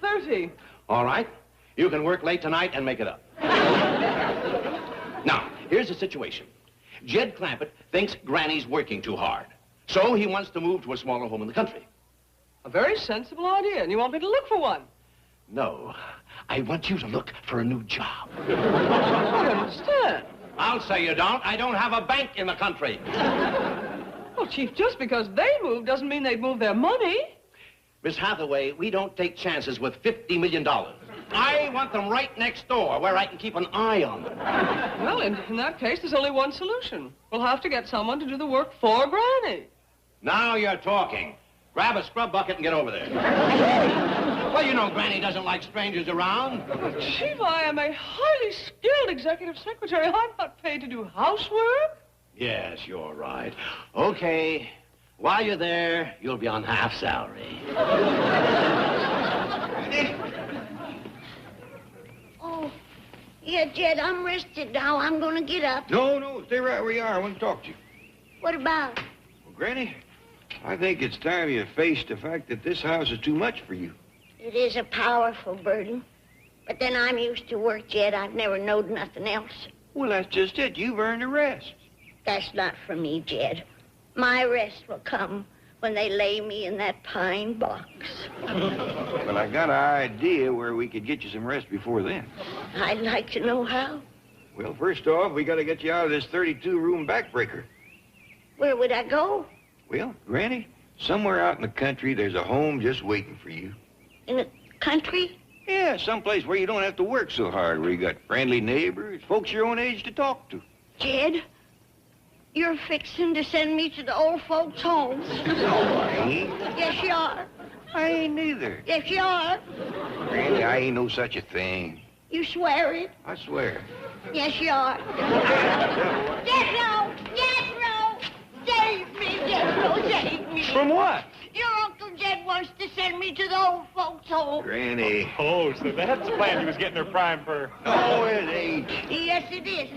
6:30. All right. You can work late tonight and make it up. Now, here's the situation. Jed Clampett thinks Granny's working too hard. So he wants to move to a smaller home in the country. A very sensible idea, and you want me to look for one? No, I want you to look for a new job. I don't understand. I'll say you don't. I don't have a bank in the country. Well, Chief, just because they moved doesn't mean they'd move their money. Miss Hathaway, we don't take chances with $50 million. I want them right next door where I can keep an eye on them. Well, in that case, there's only one solution. We'll have to get someone to do the work for Granny. Now you're talking. Grab a scrub bucket and get over there. Well, you know Granny doesn't like strangers around. But, Chief, I am a highly skilled executive secretary. I'm not paid to do housework. Yes, you're right. Okay. While you're there, you'll be on half salary. Oh, yeah, Jed, I'm rested now. I'm going to get up. No, stay right where you are. I want to talk to you. What about? Well, Granny, I think it's time you faced the fact that this house is too much for you. It is a powerful burden. But then I'm used to work, Jed. I've never known nothing else. Well, that's just it. You've earned a rest. That's not for me, Jed. My rest will come when they lay me in that pine box. Well, I got an idea where we could get you some rest before then. I'd like to know how. Well, first off, we got to get you out of this 32-room backbreaker. Where would I go? Well, Granny, somewhere out in the country, there's a home just waiting for you. In the country? Yeah, someplace where you don't have to work so hard, where you got friendly neighbors, folks your own age to talk to. Jed, you're fixing to send me to the old folks' homes. No, I ain't. Yes, you are. I ain't neither. Yes, you are. Granny, I ain't no such a thing. You swear it? I swear. Yes, you are. Jethro! Jethro! Save me, Jethro, save me. From what? Your Uncle Jed wants to send me to the old folks' home. Granny. Oh, so that's the plan he was getting her primed for. No, it ain't. Yes, it is.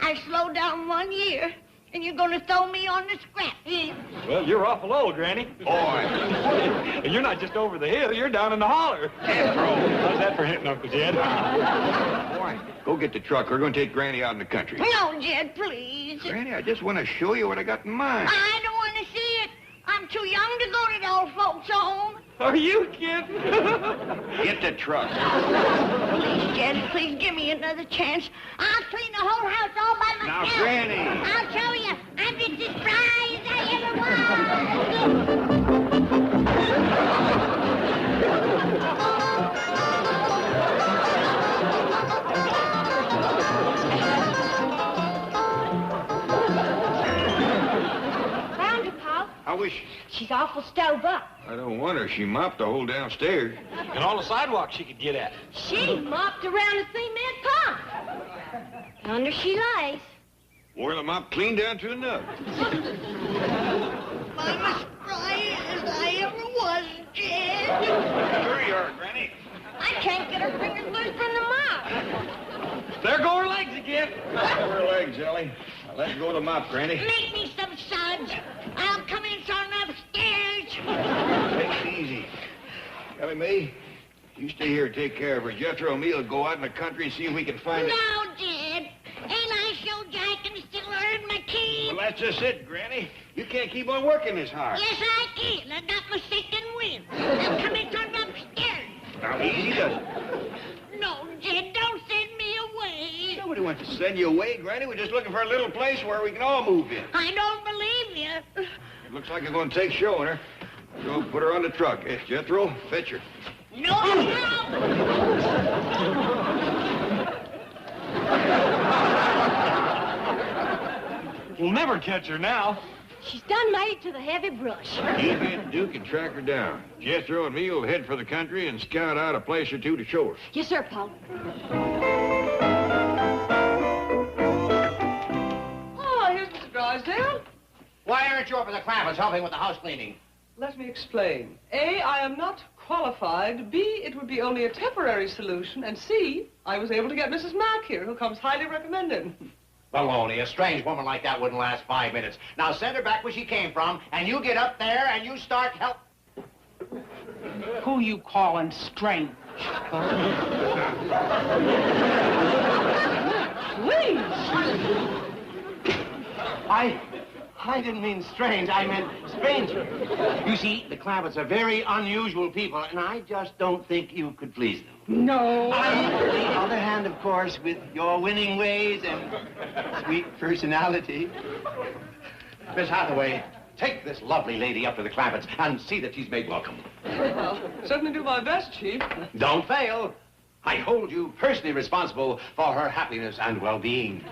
I slowed down 1 year. And you're gonna throw me on the scrap heap. Well, you're awful old, Granny. Boy. And you're not just over the hill, you're down in the holler. How's that for hinting, Uncle Jed? Boy, go get the truck. We're going to take Granny out in the country. No, Jed, please. Granny, I just want to show you what I got in mind. I don't want to see it. I'm too young to go to the old folks' home. Are you kidding? Get the truck. Please, Jed, please give me another chance. I'll clean the whole house all by myself. Now, Granny. I'll show you. I'm just as spry as I ever was. Found her, Pop. How is she? She's awful stove up. I don't wonder. She mopped the whole downstairs. And all the sidewalks she could get at. She mopped around the cement pump. Yonder she lies. Wore the mop clean down to the nub. I'm as spry as I ever was, Jed. Sure you are, Granny. I can't get her fingers loose from the mop. There go her legs again. Her legs, Ellie. Now, let go of the mop, Granny. Make me some suds. I'll come in on upstairs. Take it easy. Ellie Mae, you stay here and take care of her. Jethro and me will go out in the country and see if we can find it. No, Jed. Ain't I showed you I can still earn my keep? Well, that's just it, Granny. You can't keep on working this hard. Yes, I can. I got my second wind. I'll come in on upstairs. Now, easy does it. No, Jed, don't send me away. Nobody wants to send you away, Granny. We're just looking for a little place where we can all move in. I don't believe you. It looks like it's going to take showing her. Go put her on the truck. Hey, Jethro, fetch her. No, We'll never catch her now. She's done made it to the heavy brush. You get Duke and track her down. Jethro and me will head for the country and scout out a place or two to show her. Yes, sir, Pop. Oh, here's Mr. Drysdale. Why aren't you up at the Clampetts helping with the house cleaning? Let me explain. A, I am not qualified. B, it would be only a temporary solution. And C, I was able to get Mrs. Mack here, who comes highly recommended. Baloney. A strange woman like that wouldn't last 5 minutes. Now send her back where she came from, and you get up there and you start help. Who you calling strange? Please. I didn't mean strange. I meant stranger. You see, the Clampetts are very unusual people, and I just don't think you could please them. No. On the other hand, of course, with your winning ways and sweet personality. Miss Hathaway, take this lovely lady up to the Clampetts and see that she's made welcome. I'll certainly do my best, Chief. Don't fail. I hold you personally responsible for her happiness and well-being.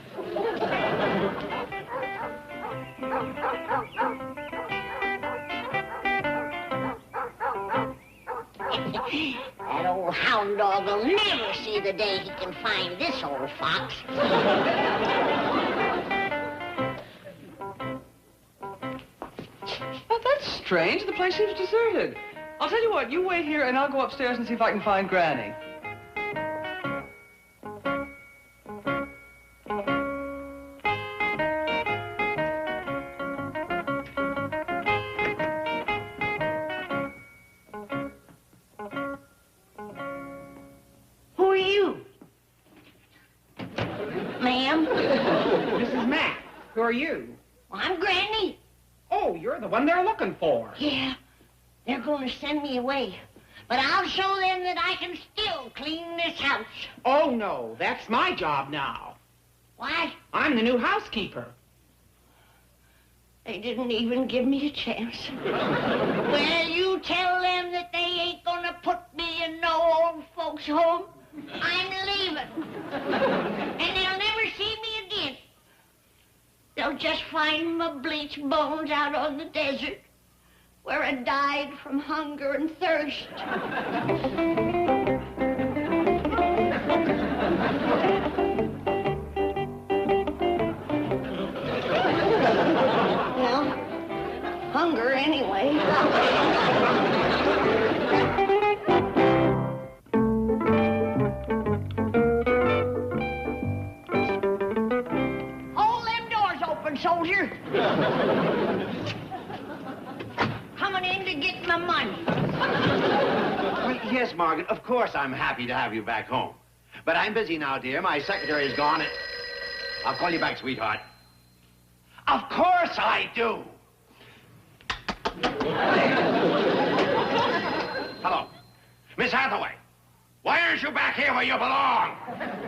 That old hound dog will never see the day he can find this old fox. Well, that's strange. The place seems deserted. I'll tell you what, you wait here and I'll go upstairs and see if I can find Granny. Who are you? Ma'am? Mrs. Mack, who are you? I'm Granny. Oh, you're the one they're looking for. Yeah, they're going to send me away. But I'll show them that I can still clean this house. Oh, no, that's my job now. Why? I'm the new housekeeper. They didn't even give me a chance. Well, you tell them that they ain't gonna put me in no old folks' home. I'm leaving. And they'll never see me again. They'll just find my bleached bones out on the desert where I died from hunger and thirst. Well, hunger anyway. Hold them doors open, soldier. to get my money. Well, yes, Margaret, of course I'm happy to have you back home. But I'm busy now, dear. My secretary is gone. I'll call you back, sweetheart. Of course I do. Hello. Miss Hathaway. Why aren't you back here where you belong?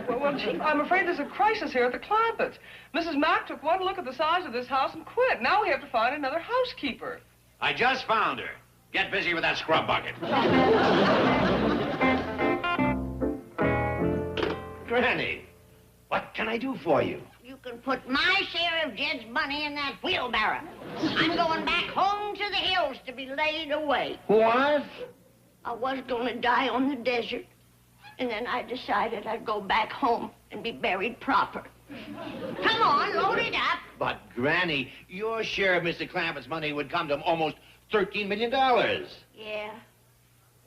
Well, Chief, I'm afraid there's a crisis here at the Clampetts. Mrs. Mack took one look at the size of this house and quit. Now we have to find another housekeeper. I just found her. Get busy with that scrub bucket. Granny, what can I do for you? You can put my share of Jed's money in that wheelbarrow. I'm going back home to the hills to be laid away. What? I was going to die on the desert, and then I decided I'd go back home and be buried proper. Come on, load it up. But, Granny, your share of Mr. Clampett's money would come to almost $13 million. Yeah.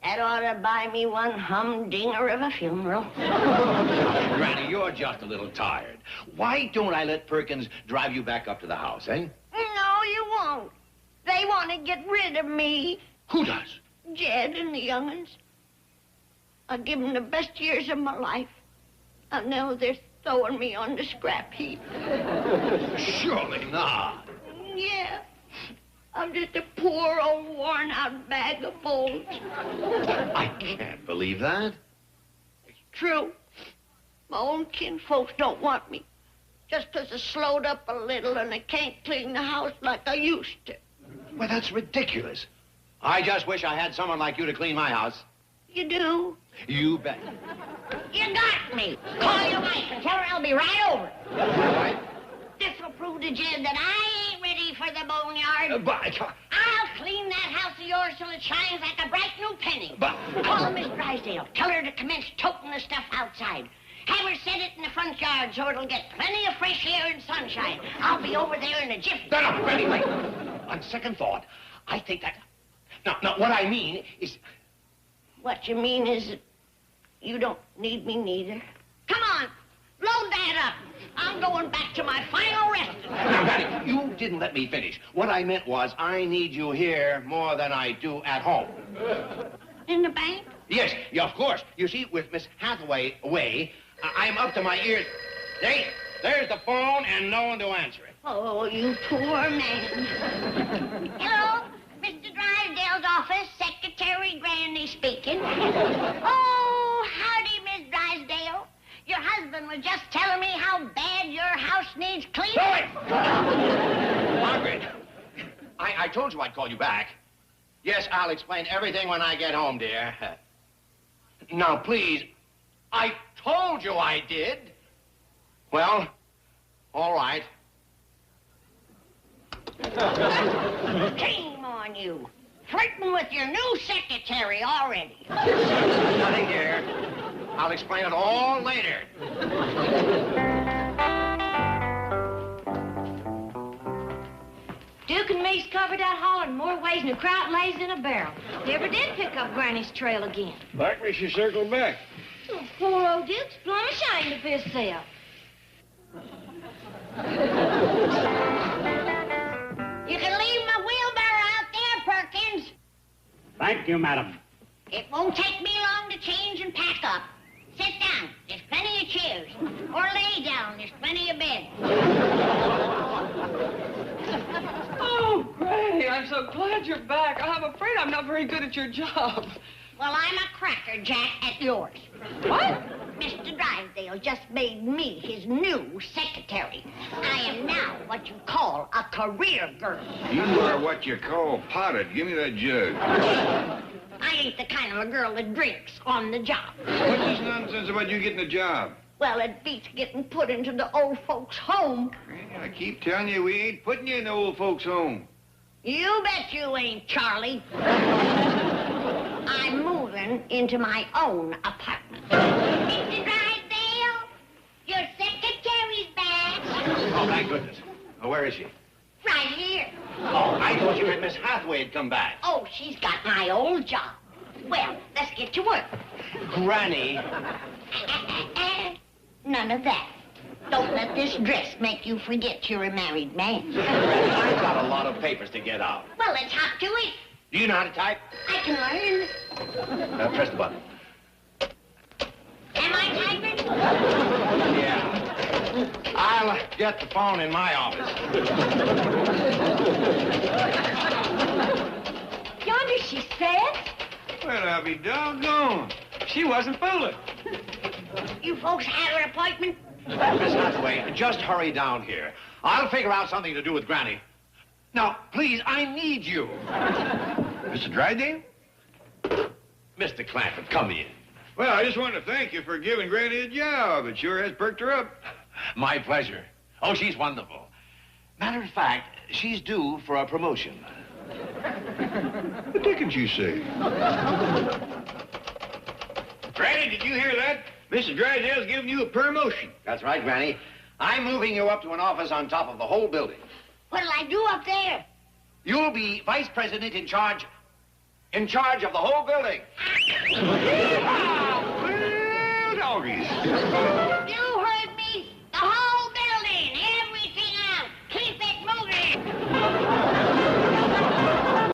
That ought to buy me one humdinger of a funeral. Granny, you're just a little tired. Why don't I let Perkins drive you back up to the house, eh? No, you won't. They want to get rid of me. Who does? Jed and the young'uns. I'll give them the best years of my life. And now they're throwing me on the scrap heap. Surely not. Yeah. I'm just a poor old worn-out bag of bones. I can't believe that. It's true. My own kinfolks don't want me. Just 'cause I slowed up a little and I can't clean the house like I used to. Well, that's ridiculous. I just wish I had someone like you to clean my house. You do? You bet. You got me. Call your wife and tell her I'll be right over. All right. This will prove to Jed that I ain't ready for the boneyard. But... I'll clean that house of yours till it shines like a bright new penny. But... Call Miss Drysdale. Tell her to commence toting the stuff outside. Have her set it in the front yard so it'll get plenty of fresh air and sunshine. I'll be over there in a jiffy. No, Granny, wait. On second thought, I think that... No, what I mean is... What you mean is that you don't need me neither. Come on, load that up. I'm going back to my final resting. Now, Granny, you didn't let me finish. What I meant was I need you here more than I do at home. In the bank? Yes, yeah, of course. You see, with Miss Hathaway away, I'm up to my ears. Hey, there's the phone and no one to answer it. Oh, you poor man. Hello, Mr. Drysdale's office, Secretary Granny speaking. Oh, howdy, Miss Drysdale. Your husband was just telling me how bad your house needs cleaning. Wait! Margaret, I told you I'd call you back. Yes, I'll explain everything when I get home, dear. Now, please, I told you I did. Well, all right. Shame on you. Flirting with your new secretary already. Nothing, dear. I'll explain it all later. Duke and me's covered that holler in more ways than a kraut lays in a barrel. Never did pick up Granny's trail again. Likely she circled back. Oh, poor old Duke's plumb ashamed of himself. You can leave my wheelbarrow out there, Perkins. Thank you, madam. It won't take me long to change and pack up. Sit down. There's plenty of chairs. Or lay down. There's plenty of beds. Oh, Granny, I'm so glad you're back. I'm afraid I'm not very good at your job. Well, I'm a crackerjack at yours. What? Mr. Drysdale just made me his new secretary. I am now what you call a career girl. You are what you call potted. Give me that jug. I ain't the kind of a girl that drinks on the job. What's this nonsense about you getting a job? Well, it beats getting put into the old folks' home. I keep telling you, we ain't putting you in the old folks' home. You bet you ain't, Charlie. I'm moving into my own apartment. Mr. Drysdale, your secretary's back. Oh, thank goodness. Oh, where is she? Right here. Oh, I thought you and Miss Hathaway had come back. Oh, she's got my old job. Well, let's get to work. Granny. None of that. Don't let this dress make you forget you're a married man. Granny, I've got a lot of papers to get out. Well, let's hop to it. Do you know how to type? I can learn. Press the button. Am I typing? Yeah. I'll get the phone in my office. Yonder she says. Well, I'll be doggone. She wasn't fooling. You folks have an appointment? Miss Hathaway, just hurry down here. I'll figure out something to do with Granny. Now, please, I need you. Mr. Drysdale? Mr. Clampett, come in. Well, I just wanted to thank you for giving Granny a job. It sure has perked her up. My pleasure. Oh, she's wonderful. Matter of fact, she's due for a promotion. What didn't you say? Granny, did you hear that? Mrs. Drysdale's giving you a promotion. That's right, Granny. I'm moving you up to an office on top of the whole building. What'll I do up there? You'll be vice president in charge of the whole building. Well, doggies. You